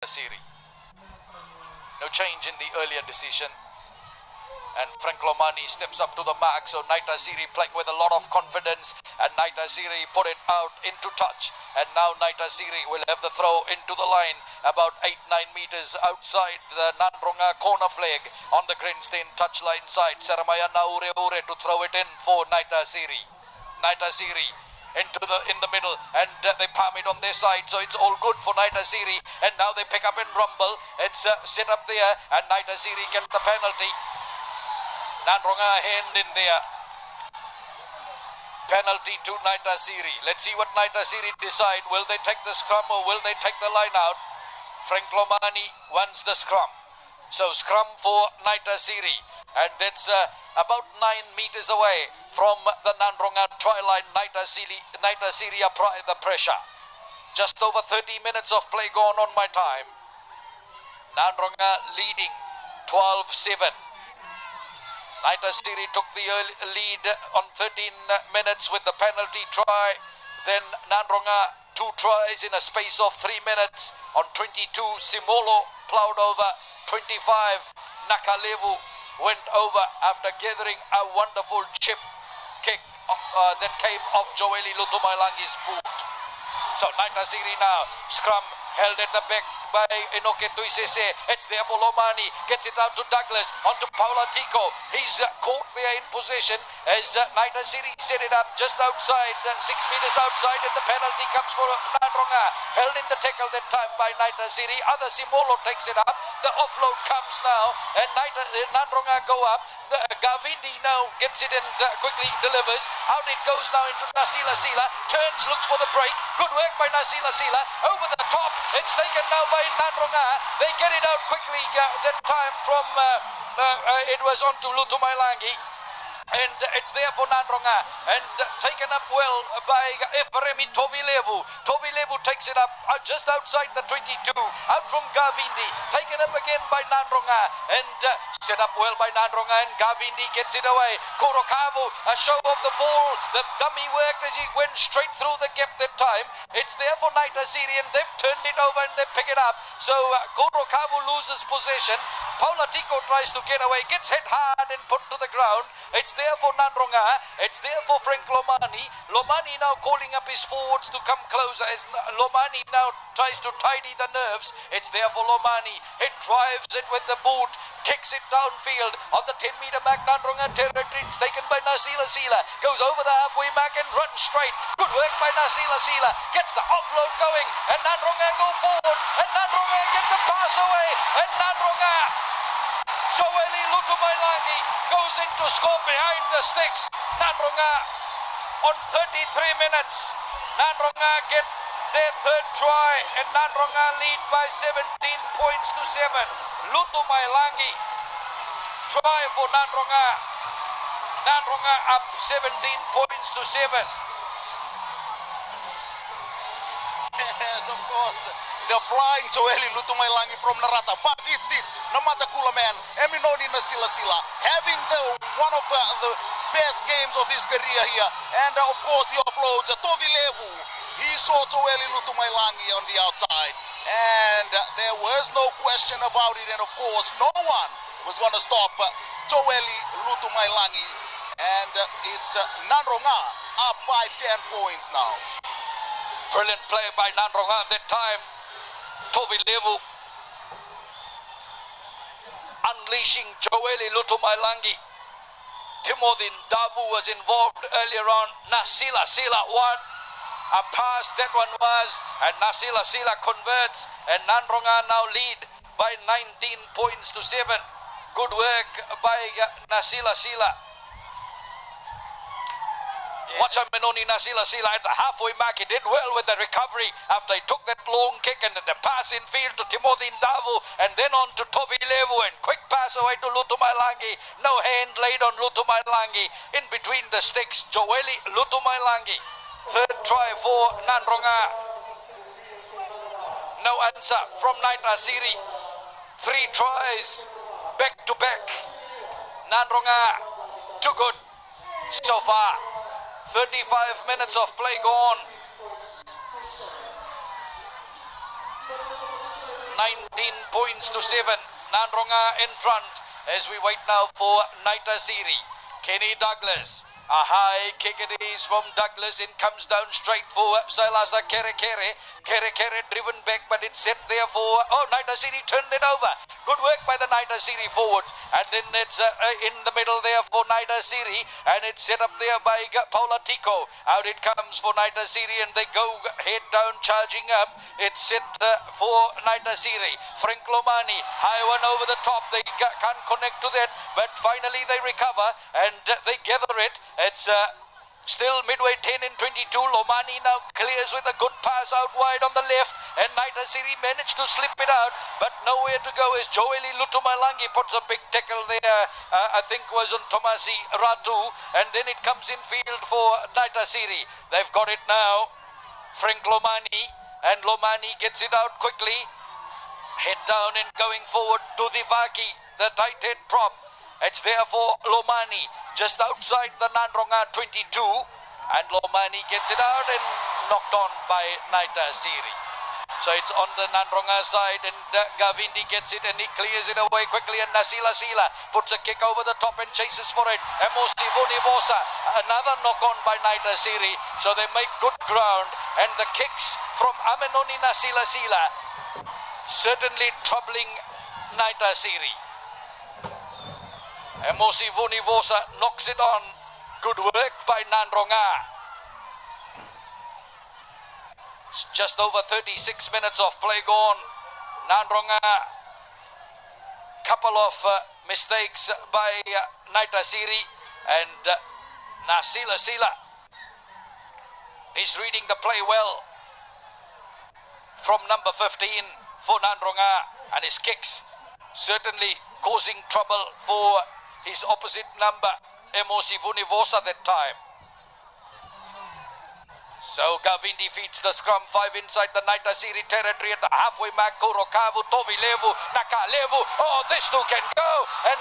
Naitasiri. No change in the earlier decision. And Frank Lomani steps up to the mark, so Naitasiri playing with a lot of confidence, and Naitasiri put it out into touch, and now Naitasiri will have the throw into the line about 8-9 meters outside the Nadroga corner flag on the greenstein touchline side. Saramaya Naure to throw it in for Naitasiri. Naitasiri in the middle, and they palm it on their side, so it's all good for Naitasiri, and now they pick up in rumble. It's set up there, and Naitasiri get the penalty. Nadroga hand in there. Penalty to Naitasiri. Let's see what Naitasiri decide. Will they take the scrum or will they take the line out? Frank Lomani wants the scrum. So scrum for Naitasiri. And that's about 9 meters away from the Nadroga try line. Naitasiri apply the pressure. Just over 30 minutes of play gone on my time. Nadroga leading 12-7. Naitasiri took the lead on 13 minutes with the penalty try. Then Nadroga 2 tries in a space of 3 minutes. On 22, Simolo plowed over. 25, Nakalevu went over after gathering a wonderful chip kick that came off Joeli Lutumailangi's boot. So Naitasiri now, scrum held at the back by Enoke Tuisese. It's there for Lomani. Gets it out to Douglas. On to Paula Tico. He's caught there in possession as Naitasiri set it up just outside, 6 meters outside, and the penalty comes for Nadroga. Held in the tackle that time by Naitasiri. Other Simolo takes it up. The offload comes now, and Nadroga go up. Gavindi now gets it and quickly delivers. Out it goes now into Nasila Sila. Turns, looks for the break. Good work by Nasila Sila. Over the top. It's taken now by Nadroga. They get it out quickly that time from it was on to Lutumailangi, and it's there for Nadroga, and taken up well by Efremi Tovilevu. Tovilevu takes it up just outside the 22, out from Gavindi, taken up again by Nadroga, and set up well by Nadroga, and Gavindi gets it away. Korokavu, a show of the ball, the dummy worked as he went straight through the gap that time. It's there for Naitasiri, and they've turned it over and they pick it up. So Korokavu loses possession. Paula Tico tries to get away, gets hit hard and put to the ground. It's there for Nadroga. It's there for Frank Lomani. Lomani now calling up his forwards to come closer as Lomani now tries to tidy the nerves. It's there for Lomani. It drives it with the boot, kicks it downfield on the 10-meter mark. Nadroga territory. It's taken by Nasila Sila. Goes over the halfway mark and runs straight. Good work by Nasila Sila. Gets the offload going, and Nadroga go forward, and Nadroga get the pass away, and Nadroga, Joeli Lutumailangi goes in to score behind the sticks. Nadroga on 33 minutes. Nadroga get their third try, and Nadroga lead by 17 points to 7. Lutumailangi try for Nadroga. Nadroga up 17 points to 7. Yes, of course. The flying Joeli Lutumailangi from Narata, but it's this Namata Kulaman, Eminoni Nasila Sila, having one of the best games of his career here, and of course the offloads, Tovilevu, he saw Joeli Lutumailangi on the outside, and there was no question about it, and of course no one was going to stop Joeli Lutumailangi, and it's Nadroga up by 10 points now. Brilliant play by Nadroga at that time. Tovilevu unleashing Joeli Lutumailangi. Timothy Davu was involved earlier on. Nasila Sila won. A pass that one was, and Nasila Sila converts, and Nadroga now lead by 19 points to 7. Good work by Nasila Sila. Watch out, Menoni Nasila Sila at the halfway mark. He did well with the recovery after he took that long kick, and then the pass in field to Timothy Ndavu, and then on to Tovilevu, and quick pass away to Lutumailangi. No hand laid on Lutumailangi. In between the sticks, Joeli Lutumailangi. Third try for Nadroga. No answer from Naitasiri. 3 tries back to back. Nadroga too good so far. 35 minutes of play gone. 19 points to 7. Nadroga in front as we wait now for Naitasiri. Kenny Douglas. A high kick it is from Douglas. In comes down straight for Sailasa Kere Kere. Kere Kere driven back, but it's set there for... Oh, Naitasiri turned it over. Good work by the Naitasiri forwards. And then it's in the middle there for Naitasiri. And it's set up there by Paula Tico. Out it comes for Naitasiri and they go head down charging up. It's set for Naitasiri. Frank Lomani, high one over the top. They can't connect to that, but finally they recover and they gather it. It's still midway 10 and 22. Lomani now clears with a good pass out wide on the left, and Naitasiri managed to slip it out, but nowhere to go as Joeli Lutumalangi puts a big tackle there. I think was on Tomasi Ratu, and then it comes in field for Naitasiri. They've got it now. Frank Lomani, and Lomani gets it out quickly. Head down and going forward to the Vaki, the tight head prop. It's there for Lomani, just outside the Nadroga 22. And Lomani gets it out and knocked on by Naitasiri. So it's on the Nadroga side, and Gavindi gets it and he clears it away quickly, and Nasila Sila puts a kick over the top and chases for it. Emosi Vunivosa, another knock on by Naitasiri. So they make good ground, and the kicks from Amenoni Nasila Sila certainly troubling Naitasiri. Emosi Vunivosa knocks it on. Good work by Nadroga. Just over 36 minutes of play gone. Nadroga, couple of mistakes by Naitasiri, and Nasila Sila is reading the play well from number 15 for Nadroga, and his kicks certainly causing trouble for his opposite number, Emosi Vunivosa, that time. So Gavindi feeds the scrum, 5 inside the Naitasiri territory at the halfway mark. Kurokavu, Tovilevu, Nakalevu. Oh, this two can go. And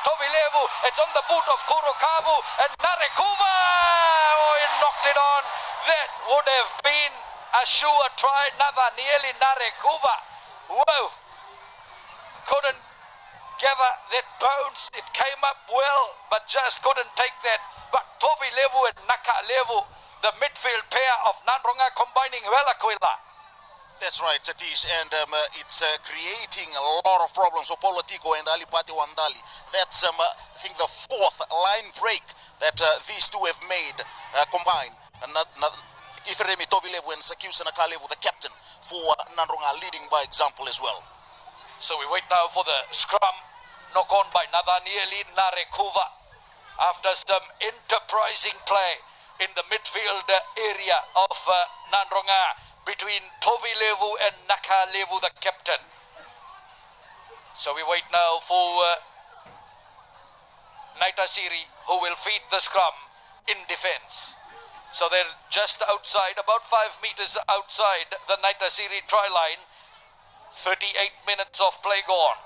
Tovilevu, it's on the boot of Kurokavu. And Narekuva, oh, he knocked it on. That would have been a sure try. Nathanieli Narekuva. Whoa. Couldn't gather that bounce. It came up well, but just couldn't take that. But Tovilevu and Nakalevu, the midfield pair of Nadroga, combining well, Aquila. That's right, Satish, and it's creating a lot of problems for Politico and Alipati Wandali. That's, I think, the fourth line break that these two have made combined. And Ifremi Tovilevu and Sakiusa Nakalevu, the captain for Nadroga, leading by example as well. So we wait now for the scrum, knock on by Nathanieli Narekuva after some enterprising play in the midfield area of Nadroga between Tovilevu and Nakalevu, the captain. So we wait now for Naitasiri, who will feed the scrum in defense. So they're just outside, about 5 meters outside the Naitasiri try line. 38 minutes of play gone.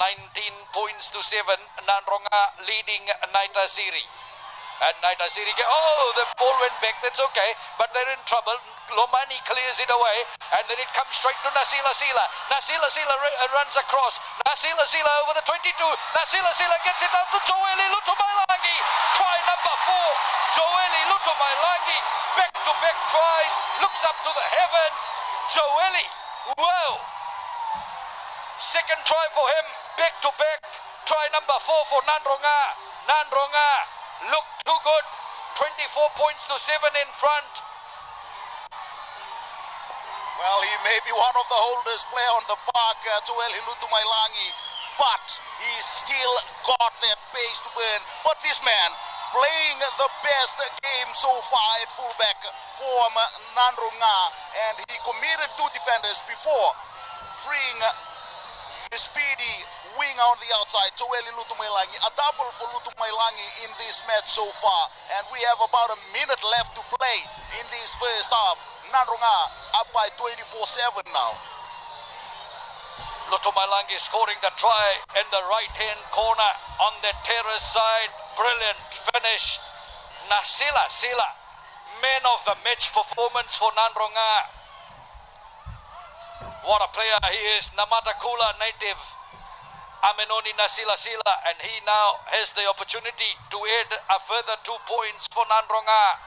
19 points to 7. Nadroga leading Naitasiri. And Naitasiri, oh, the ball went back, that's okay, but they're in trouble. Lomani clears it away, and then it comes straight to Nasila Sila. Nasila Sila runs across. Nasila Sila over the 22. Nasila Sila gets it out to Joeli Lutumailangi. Try number 4. Joeli Lutumailangi. Back-to-back tries. Looks up to the heavens. Joeli, wow. Second try for him. Back-to-back. Try number 4 for Nadroga. Nadroga look too good. 24 points to 7 in front. Well, he may be one of the oldest players on the park, Tueli Lutumailangi, but he's still got that pace to burn. But this man playing the best game so far at fullback for Nadroga, and he committed 2 defenders before freeing the speedy wing on the outside, Joeli Lutumailangi. A double for Lutumailangi in this match so far, and we have about a minute left to play in this first half. Nadroga up by 24-7 now. Lutumailangi scoring the try in the right-hand corner on the terrace side. Brilliant finish. Nasila Sila, man of the match performance for Nadroga. What a player he is, Namatakula native Amenoni Nasilasila, and he now has the opportunity to add a further 2 points for Nadroga.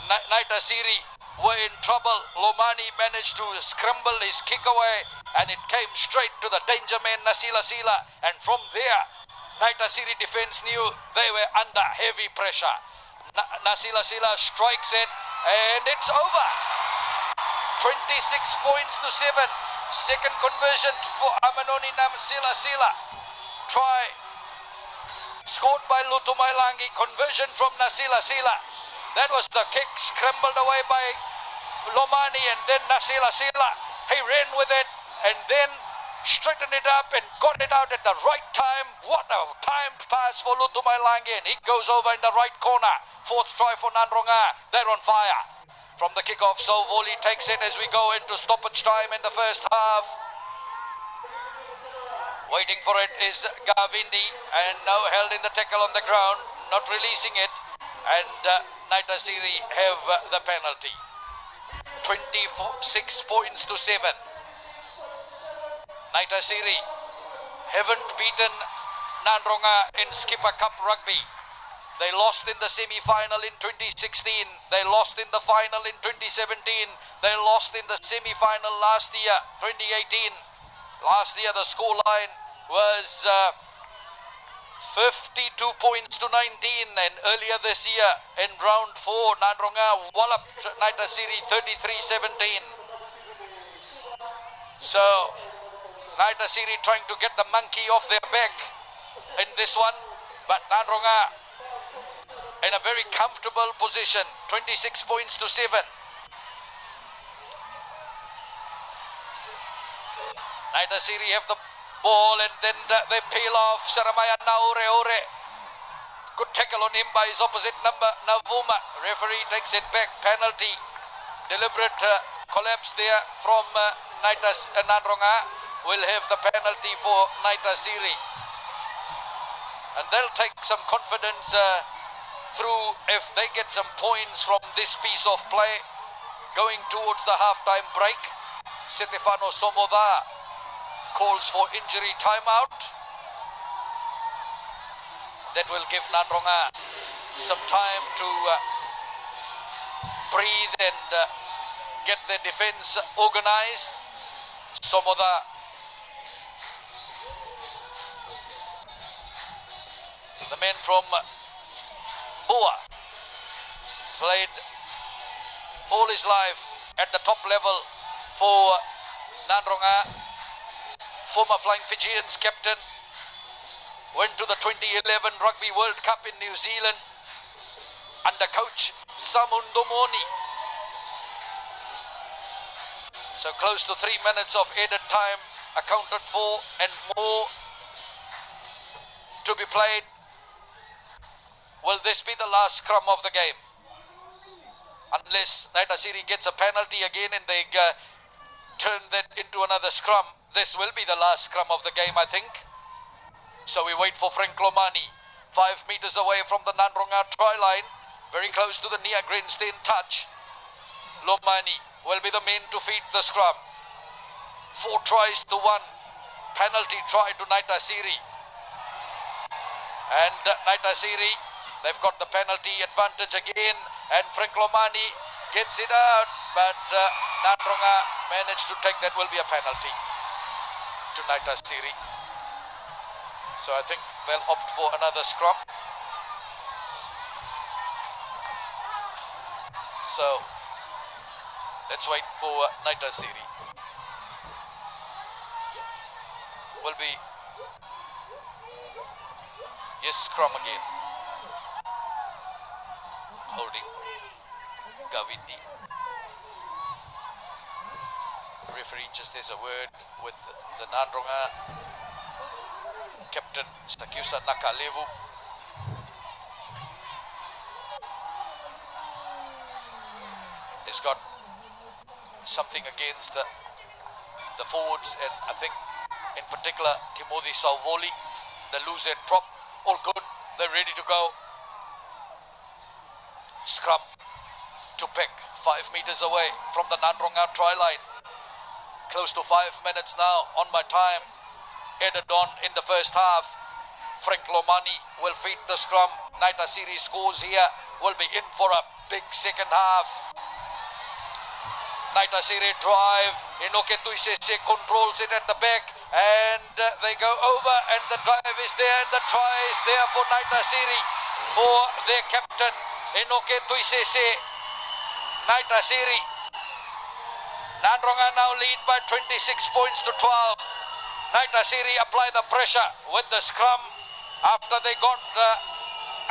Naitasiri were in trouble. Lomani managed to scramble his kick away, and it came straight to the danger man Nasilasila, and from there Naitasiri defense knew they were under heavy pressure. Nasilasila strikes it, and it's over. 26 points to 7. Second conversion for Amenoni Nasilasila. Try scored by Lutumailangi. Conversion from Nasilasila. That was the kick scrambled away by Lomani, and then Nasilasila. He ran with it and then straightened it up and got it out at the right time. What a timed pass for Lutumailangi, and he goes over in the right corner. Fourth try for Nadroga. They're on fire. From the kickoff, Sovoli takes it as we go into stoppage time in the first half. Waiting for it is Gavindi, and now held in the tackle on the ground, not releasing it. And Naitasiri have the penalty. 26 points to 7. Naitasiri haven't beaten Nadroga in Skipper Cup rugby. They lost in the semi-final in 2016. They lost in the final in 2017. They lost in the semi-final last year, 2018. Last year the scoreline was 52 points to 19, and earlier this year in round 4, Nadroga walloped Naitasiri 33-17. So Naitasiri trying to get the monkey off their back in this one, but Nadroga in a very comfortable position, 26 points to 7. Naitasiri have the ball, and then they peel off Saramaya Naure. Good tackle on him by his opposite number, Navuma. Referee takes it back, penalty. Deliberate collapse there from Nadroga. Will have the penalty for Naitasiri. And they'll take some confidence through if they get some points from this piece of play. Going towards the half-time break, Stefano Somoda calls for injury timeout. That will give Nadroga some time to breathe and get their defense organized. Somoda the man from Boa, played all his life at the top level for Nadroga, former Flying Fijians captain, went to the 2011 Rugby World Cup in New Zealand under coach Samundomoni. So close to 3 minutes of added time accounted for, and more to be played. Will this be the last scrum of the game? Unless Naitasiri gets a penalty again and they turn that into another scrum, this will be the last scrum of the game, I think. So we wait for Frank Lomani, 5 meters away from the Nadroga try line, very close to the near greenstein touch. Lomani will be the man to feed the scrum. 4 tries to 1. Penalty try to Naitasiri. And Naitasiri, they've got the penalty advantage again, and Frank Lomani gets it out, but Nadroga managed to take. That will be a penalty to Naitasiri. So I think they'll opt for another scrum. So let's wait for Naitasiri. Will be yes, scrum again. Holding Gavindi. Referee just has a word with the Nadroga captain Stakusa Nakalevu. He's got something against the forwards, and I think in particular Timothy Salvoli, the loose head prop. All good, they're ready to go. Scrum to pick 5 meters away from the Nadroga try line. Close to 5 minutes now on my time. Added on in the first half. Frank Lomani will feed the scrum. Naitasiri scores here. Will be in for a big second half. Naitasiri drive. Inoke Tuisese controls it at the back. And they go over. And the drive is there. And the try is there for Naitasiri. For their captain. Inoke Tuisese. Naitasiri. Nadroga now lead by 26 points to 12. Naitasiri apply the pressure with the scrum after they got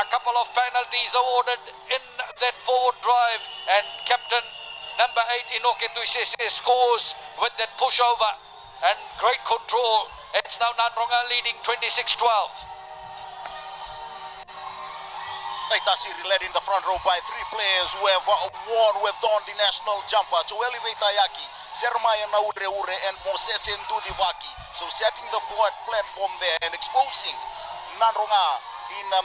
a couple of penalties awarded in that forward drive, and captain number 8 Inoke Tuisese scores with that pushover and great control. It's now Nadroga leading 26-12. Naitasiri led in the front row by 3 players who have won, who have donned the national jumper. Joeli Veitayaki, Sermaya Naure and Moses Ndudivaki. So setting the platform there and exposing Nadroga in the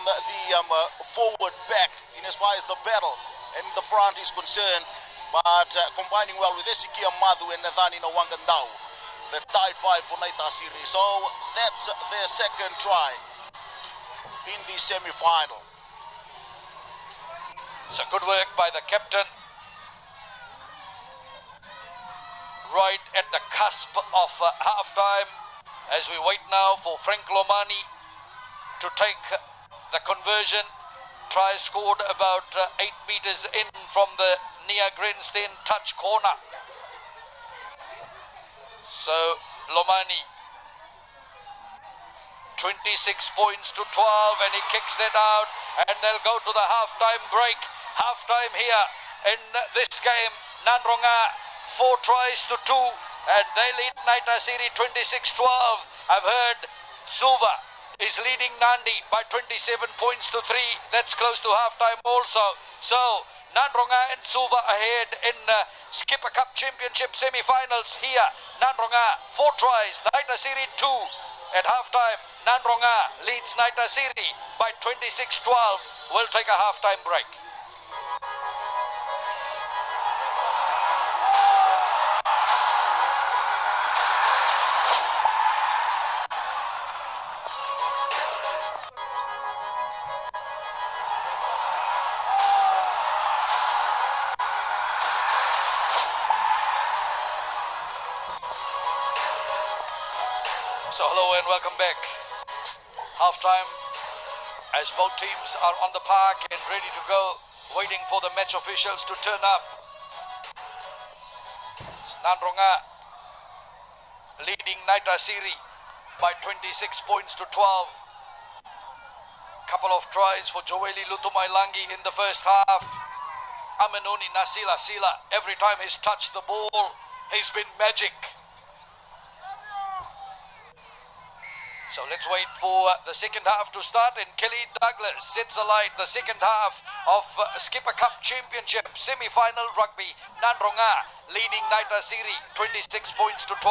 forward back in as far as the battle and the front is concerned. But combining well with Esikia Madhu and Nathani Nawangandau. The tied 5 for Naitasiri. So that's their second try in the semi-final. So good work by the captain. Right at the cusp of half-time as we wait now for Frank Lomani to take the conversion. Try scored about 8 meters in from the near grandstand touch corner. So Lomani, 26 points to 12, and he kicks that out, and they'll go to the half-time break. Half-time here in this game. Nadroga 4 tries to 2, and they lead Naitasiri 26-12. I've heard Suva is leading Nandi by 27 points to 3. That's close to half-time also. So Nadroga and Suva ahead in Skipper Cup Championship semi-finals here. Nadroga 4 tries, Naitasiri 2. At half-time, Nadroga leads Naitasiri by 26-12. We'll take a half-time break. So hello and welcome back. Half-time as both teams are on the park and ready to go, waiting for the match officials to turn up. Nadroga leading Naitasiri by 26 points to 12. Couple of tries for Joeli Lutumailangi in the first half. Amenuni Nasila Sila, every time he's touched the ball, he's been magic. So let's wait for the second half to start, and Kelly Douglas sets alight the second half of Skipper Cup Championship semi-final rugby. Nadroga leading Naitasiri 26 points to 12.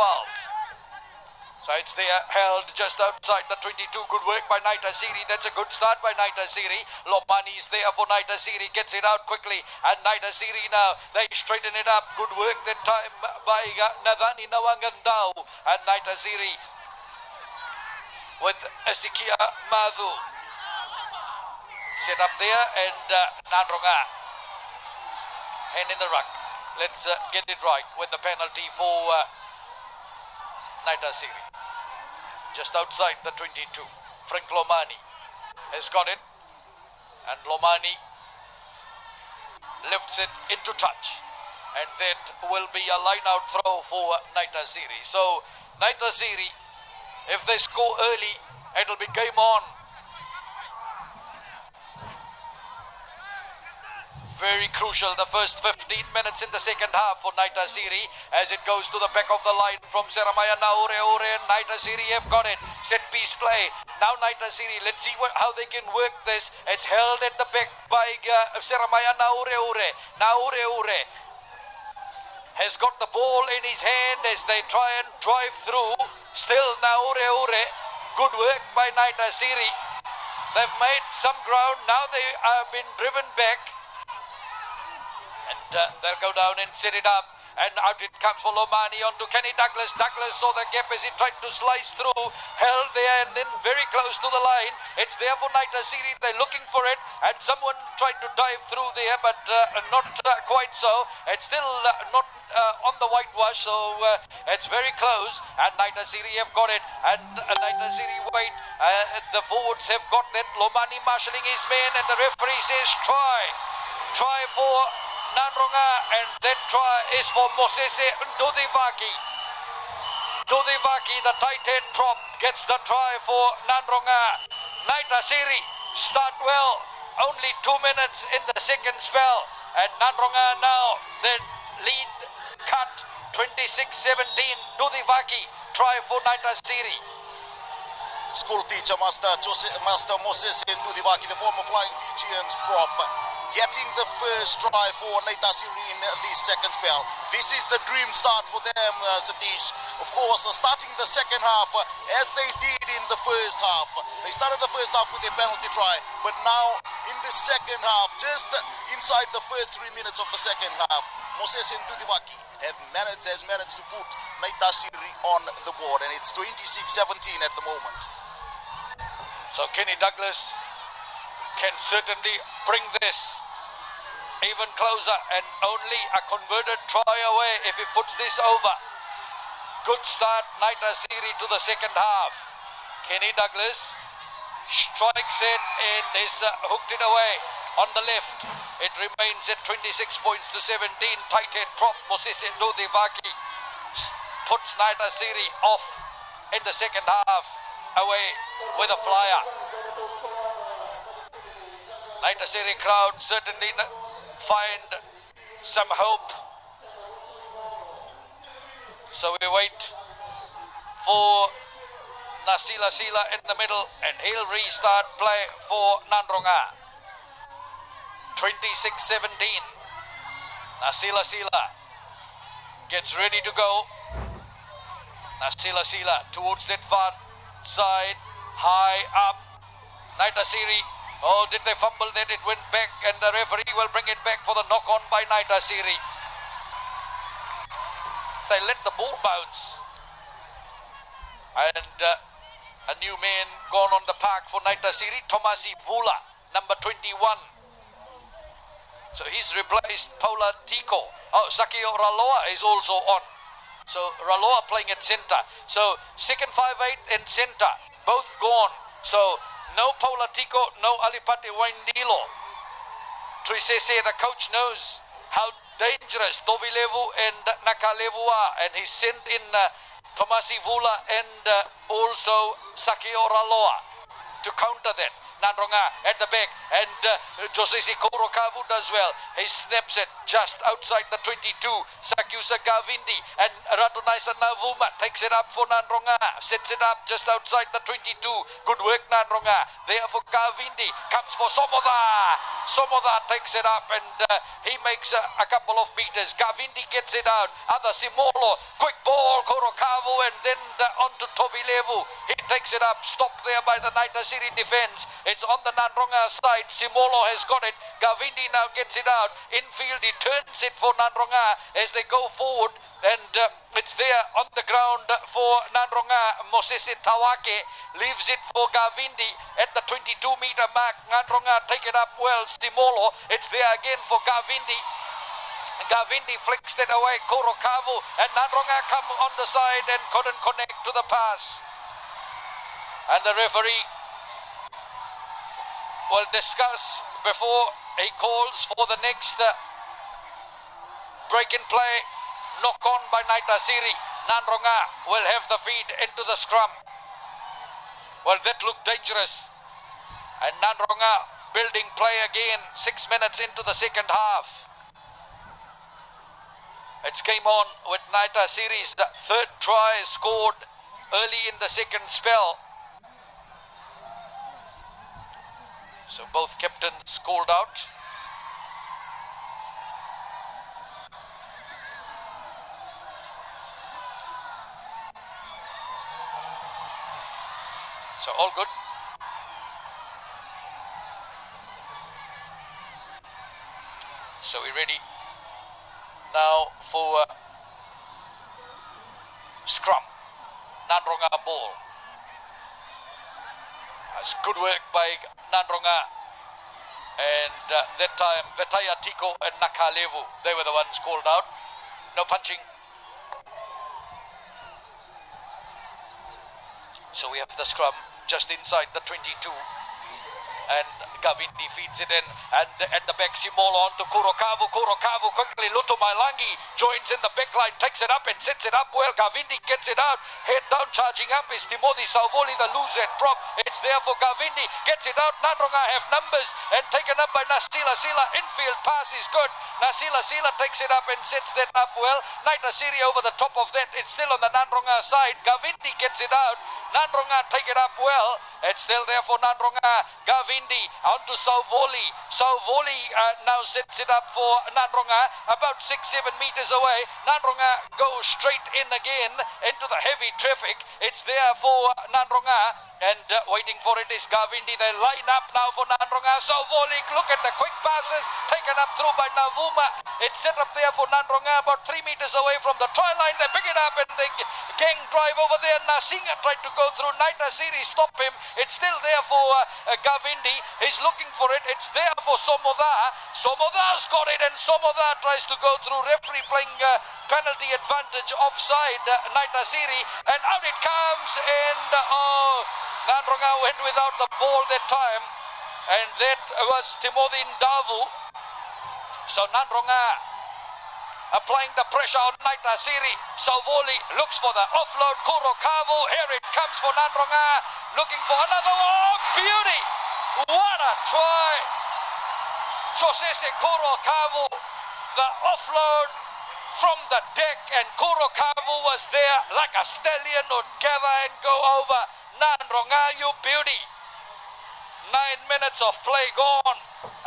So it's there, held just outside the 22. Good work by Naitasiri. That's a good start by Naitasiri. Lomani is there for Naitasiri, gets it out quickly, and Naitasiri now, they straighten it up. Good work that time by Nadhani Nawangandau, and Naitasiri with Esikia Madhu set up there, and Nadroga hand in the ruck. Let's get it right with the penalty for Naitasiri. Just outside the 22. Frank Lomani has got it, and Lomani lifts it into touch, and that will be a line-out throw for Naitasiri. So Naitasiri, if they score early, it'll be game on. Very crucial, the first 15 minutes in the second half for Naitasiri as it goes to the back of the line from Seramaya Naure, and Naitasiri have got it. Set piece play. Now Naitasiri, let's see how they can work this. It's held at the back by Seramaya Naure. Naure has got the ball in his hand as they try and drive through. Still Naure. Good work by Naitasiri. They've made some ground. Now they have been driven back. And they'll go down and set it up. and out it comes for Lomani onto Kenny Douglas. Douglas saw the gap as he tried to slice through, held there and then very close to the line. It's there for Naitasiri. They're looking for it, and someone tried to dive through there, but not quite so. It's still not on the whitewash, so it's very close, and Naitasiri have got it, and Naitasiri wait. The forwards have got that. Lomani marshalling his men, and the referee says try for Nadroga, and that try is for Mosese Ndudivaki. Ndudivaki, the tight head prop, gets the try for Nadroga. Naitasiri start well, only 2 minutes in the second spell, and Nadroga now the lead cut 26-17. Ndudivaki try for Naitasiri. School teacher Master Moses Ndudivaki, the former Flying Fijians prop, getting the first try for Naitasiri in the second spell. This is the dream start for them, Satish. Of course, starting the second half as they did in the first half. They started the first half with a penalty try, but now in the second half, just inside the first 3 minutes of the second half, Moses Ndudivaki has managed to put Naitasiri on the board, and it's 26-17 at the moment. So Kenny Douglas can certainly bring this even closer, and only a converted try away if he puts this over. Good start, Naitasiri, to the second half. Kenny Douglas strikes it and is hooked it away on the left. It remains at 26 points to 17. Tight head prop Moses Ndudivaki puts Naitasiri off in the second half, away with a flyer. Naitasiri crowd certainly find some hope. So we wait for Nasila Sila in the middle, and he'll restart play for Nadroga. 26-17. Nasila Sila gets ready to go. Nasila Sila towards that far side, high up. Naitasiri, oh, did they fumble that? It went back, and the referee will bring it back for the knock-on by Naitasiri. They let the ball bounce. And a new man gone on the park for Naitasiri, Tomasi Vula, number 21. So he's replaced Paula Tico. Oh, Sakio Raloa is also on. So Raloa playing at centre. So second 5'8" and centre, both gone. So no Paula Tico, no Alipati Waindilo. Trisese, the coach, knows how dangerous Tovilevu and Nakalevu are, and he sent in Tomasi Vula and also Sakio Raloa to counter that. Nadroga at the back, and Josesi Korokavu does well. He snaps it just outside the 22. Sakyusa Gavindi and Ratunaisa Navuma takes it up for Nadroga, sets it up just outside the 22. Good work, Nadroga. There for Gavindi, comes for Somoda. Somoda takes it up, and he makes a couple of meters. Gavindi gets it out. Other Simolo, quick ball, Korokavu, and then on to Tovilevu. He takes it up, stopped there by the Naitasiri defense. It's on the Nadroga side. Simolo has got it. Gavindi now gets it out. Infield, he turns it for Nadroga as they go forward. And it's there on the ground for Nadroga. Mosese Tawake leaves it for Gavindi at the 22-meter mark. Nadroga take it up well. Simolo, it's there again for Gavindi. Gavindi flicks that away. Korokavu and Nadroga come on the side and couldn't connect to the pass. And the referee will discuss before he calls for the next break in play. Knock on by Naitasiri. Nadroga will have the feed into the scrum. Well, that looked dangerous. And Nadroga building play again. 6 minutes into the second half. It's game on with Naitasiri's third try scored early in the second spell. So both captains called out. So all good. So we're ready now for Nadroga ball. That's good work by Nadroga. And that time, Vetaya Tiko and Nakalevu, they were the ones called out. No punching. So we have the scrum just inside the 22. And Gavindi feeds it in, and at the back Simolo on to Kurokavu. Kurokavu quickly, Lutu Mailangi joins in the back line, takes it up and sets it up well. Gavindi gets it out, head down, charging up is Timothy Sauvoli, the loose at prop. It's there for Gavindi, gets it out. Nadroga have numbers and taken up by Nasila Sila. Infield pass is good. Nasila Sila takes it up and sets that up well. Naitasiri over the top of that. It's still on the Nadroga side. Gavindi gets it out. Nadroga take it up well. It's still there for Nadroga. Gavindi onto Sauvoli. Sauvoli now sets it up for Nadroga about 6-7 meters away. Nadroga goes straight in again into the heavy traffic. It's there for Nadroga. And waiting for it is Gavindi. They line up now for Nadroga. Sauvoli, look at the quick passes taken up through by Navuma. It's set up there for Nadroga about 3 meters away from the try line. They pick it up and they gang drive over there. Nasinga tried to go through. Naitasiri stop him. It's still there for Gavindi. He's looking for it. It's there for Somoda. Somoda's got it and Somoda tries to go through. Referee playing penalty advantage offside Naitasiri, and out it comes, and Nadroga went without the ball that time, and that was Timothy Ndavu. So Nadroga applying the pressure on Naitasiri. Sauvoli looks for the offload. Kurokavu, here it comes for Nadroga, looking for another one. Oh, beauty! What a try! Josese Kurokavu, the offload from the deck, and Kurokavu was there like a stallion would gather and go over. Nadroga, you beauty. 9 minutes of play gone,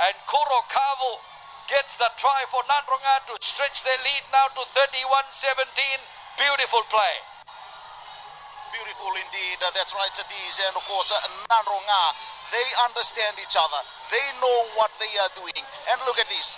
and Kurokavu gets the try for Nadroga to stretch their lead now to 31-17. Beautiful play. Beautiful indeed. That's right, Satish. And of course, Nadroga, they understand each other. They know what they are doing. And look at this.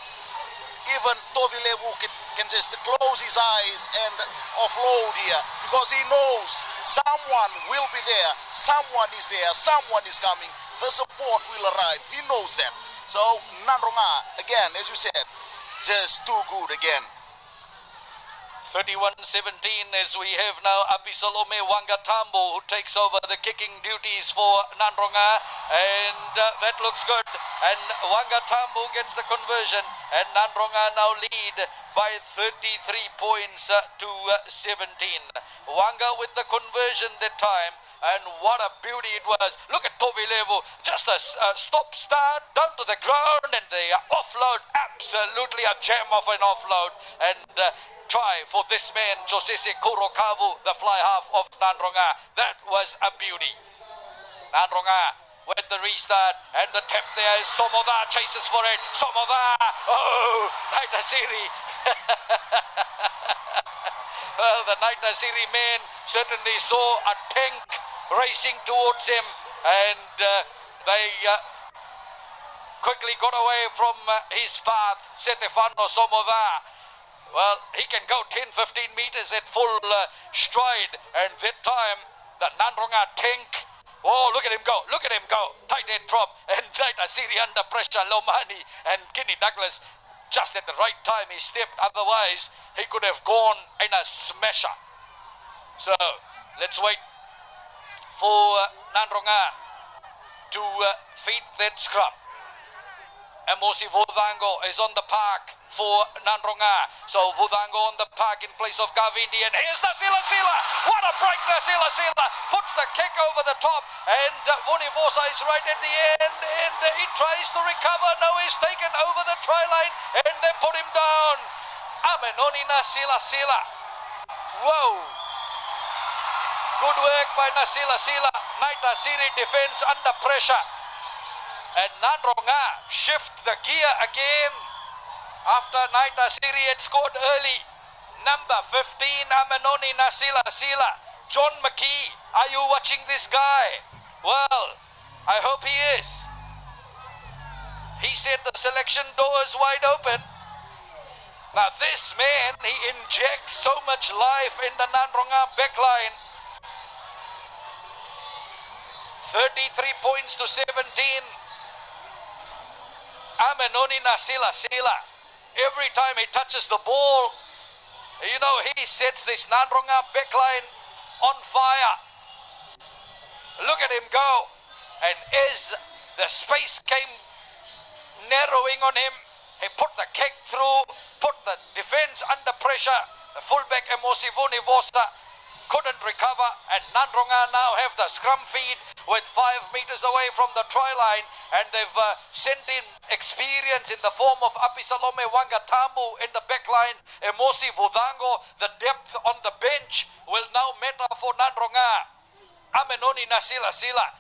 Even Tovilevu can just close his eyes and offload here, because he knows someone will be there, someone is there, someone is coming, the support will arrive. He knows that. So Nadroga, again, as you said, just too good again. 31-17 as we have now Abisalome Wangatambo, who takes over the kicking duties for Nadroga, and that looks good, and Wangatambo gets the conversion, and Nadroga now lead by 33 points to 17. Wanga with the conversion that time, and what a beauty it was. Look at Tovilevu, just a stop start down to the ground, and the offload, absolutely a gem of an offload, and try for this man, Josese Kurokavu, the fly half of Nadroga. That was a beauty. Nadroga with the restart, and the tap there is Somoda, chases for it. Somoda, oh, Naitasiri. Well, the Naitasiri man certainly saw a tank racing towards him, and they quickly got away from his path, Stefano Somoda. Well, he can go 10-15 meters at full stride, and that time the Nadroga tank, oh, look at him go, tight head prop, and Naitasiri under pressure, Lomani and Kenny Douglas just at the right time he stepped, otherwise he could have gone in a smasher. So let's wait for Nadroga to feed that scrum. Amosi Vudango is on the park for Nadroga. So Vudango on the park in place of Gavindi, and here's Nasila Sila. What a break, Nasila Sila puts the kick over the top, and Vunivosa is right at the end, and he tries to recover. No, he's taken over the try line, and they put him down. Amenoni Nasila Sila. Whoa. Good work by Nasila Sila. Naitasiri defense under pressure. And Nadroga shift the gear again after Naitasiri had scored early. Number 15, Amenoni Nasila Sila. John McKee, are you watching this guy? Well, I hope he is. He said the selection door is wide open. Now this man, he injects so much life in the Nadroga backline. 33 points to 17. Amenoni na Sila. Every time he touches the ball, you know, he sets this Nadroga backline on fire. Look at him go. And as the space came narrowing on him, he put the kick through, put the defense under pressure. The fullback Emosivuni Vosa couldn't recover, and Nadroga now have the scrum feed with 5 meters away from the try line, and they've sent in experience in the form of Apisalome Wangatambu in the back line, Emosi Vudango. The depth on the bench will now matter for Nadroga. Amenoni Nasila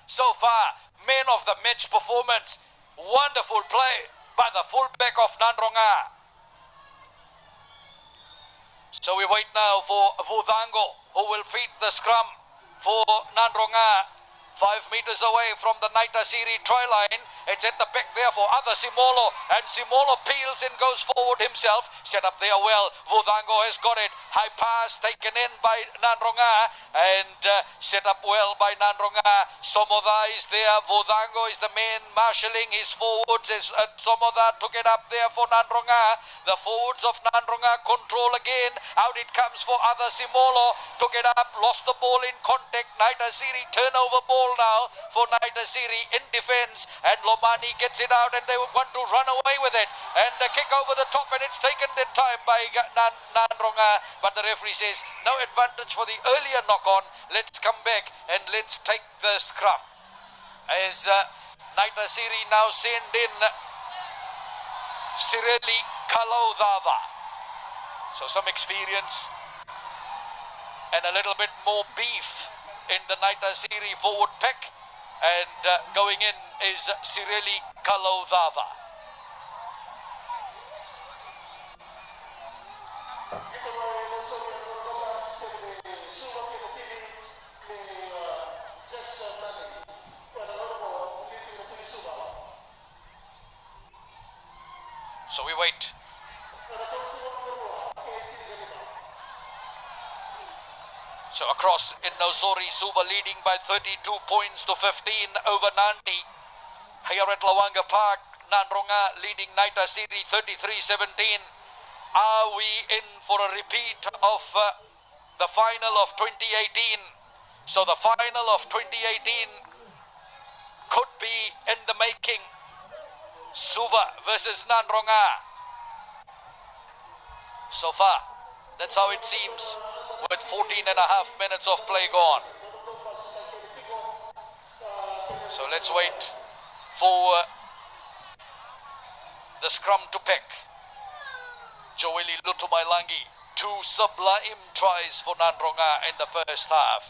so far man of the match performance. Wonderful play by the fullback of Nadroga. So we wait now for Vudango, who will feed the scrum for Nadroga. 5 meters away from the Naitasiri try line. It's at the back there for other Simolo, and Simolo peels and goes forward himself. Set up there well. Vudango has got it. High pass taken in by Nadroga, and set up well by Nadroga. Somoda is there. Vudango is the man marshalling his forwards as Somoda took it up there for Nadroga. The forwards of Nadroga control again. Out it comes for other Simolo. Took it up, lost the ball in contact. Naitasiri turnover ball now for Naitasiri in defense, and Lomani gets it out, and they want to run away with it, and a kick over the top, and it's taken the time by Nadroga, but the referee says no advantage for the earlier knock on. Let's come back and let's take the scrum as Naitasiri now send in Sireli Kalaudava. So some experience and a little bit more beef in the Naitasiri forward pack, and going in is Sireli Kalaudava. So we wait. So across in Nosori, Suba leading by 32 points to 15 over Nandi. Here at Lawanga Park, Nadroga leading Naitasiri 33-17. Are we in for a repeat of the final of 2018? So the final of 2018 could be in the making. Suba versus Nadroga. So far, that's how it seems, with 14 and a half minutes of play gone. So let's wait for the scrum to pick. Joeli Lutumailangi, 2 sublime tries for Nadroga in the first half.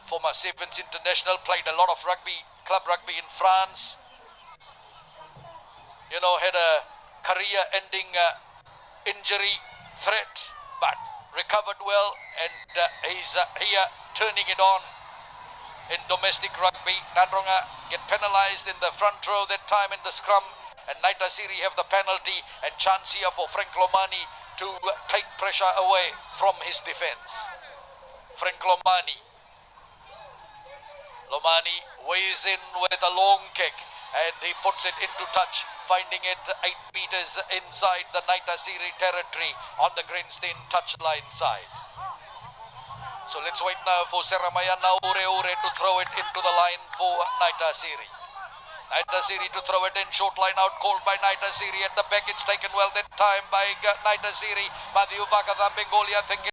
Former Sevens international, played a lot of rugby, club rugby in France. You know, had a career-ending injury threat, but recovered well, and he's here turning it on in domestic rugby. Nadroga get penalised in the front row that time in the scrum, and Naitasiri have the penalty, and chance here for Frank Lomani to take pressure away from his defence. Frank Lomani weighs in with a long kick, and he puts it into touch, finding it 8 meters inside the Naitasiri territory on the grandstand touchline side. So let's wait now for Seramaya Naure to throw it into the line for Naitasiri. Naitasiri to throw it in, short line out called by Naitasiri at the back. It's taken well that time by Naitasiri. Madhu Vakadam Bengolia thinking